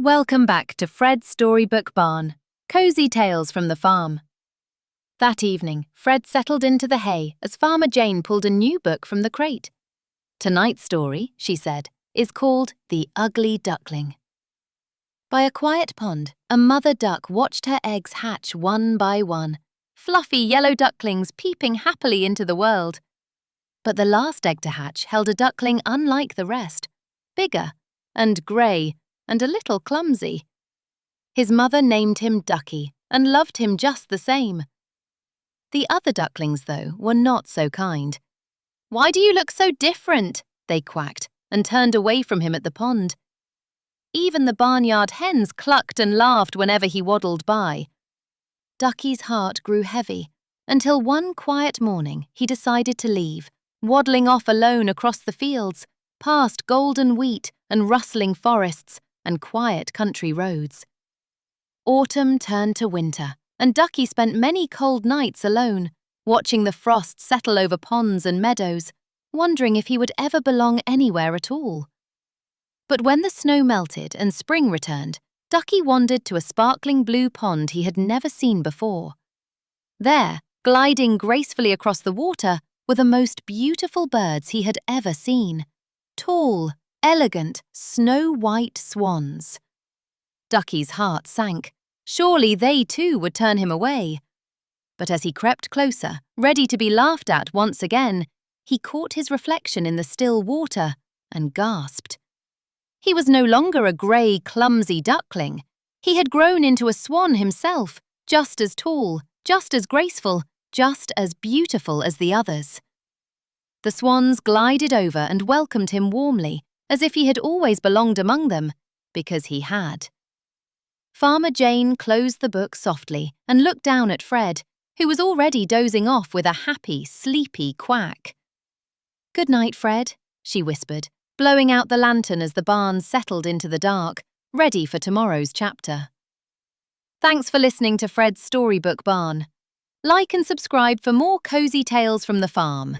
Welcome back to Fred's Storybook Barn, Cozy Tales from the Farm. That evening, Fred settled into the hay as Farmer Jane pulled a new book from the crate. Tonight's story, she said, is called The Ugly Duckling. By a quiet pond, a mother duck watched her eggs hatch one by one, fluffy yellow ducklings peeping happily into the world. But the last egg to hatch held a duckling unlike the rest, bigger and grey and a little clumsy. His mother named him Ducky and loved him just the same. The other ducklings, though, were not so kind. "Why do you look so different?" they quacked and turned away from him at the pond. Even the barnyard hens clucked and laughed whenever he waddled by. Ducky's heart grew heavy until one quiet morning he decided to leave, waddling off alone across the fields, past golden wheat and rustling forests and quiet country roads. Autumn turned to winter, and Ducky spent many cold nights alone, watching the frost settle over ponds and meadows, wondering if he would ever belong anywhere at all. But when the snow melted and spring returned, Ducky wandered to a sparkling blue pond he had never seen before. There, gliding gracefully across the water, were the most beautiful birds he had ever seen. Tall, elegant, snow-white swans. Ducky's heart sank. Surely they too would turn him away. But as he crept closer, ready to be laughed at once again, he caught his reflection in the still water and gasped. He was no longer a grey, clumsy duckling. He had grown into a swan himself, just as tall, just as graceful, just as beautiful as the others. The swans glided over and welcomed him warmly, as if he had always belonged among them, because he had. Farmer Jane closed the book softly and looked down at Fred, who was already dozing off with a happy, sleepy quack. "Good night, Fred," she whispered, blowing out the lantern as the barn settled into the dark, ready for tomorrow's chapter. Thanks for listening to Fred's Storybook Barn. Like and subscribe for more cozy tales from the farm.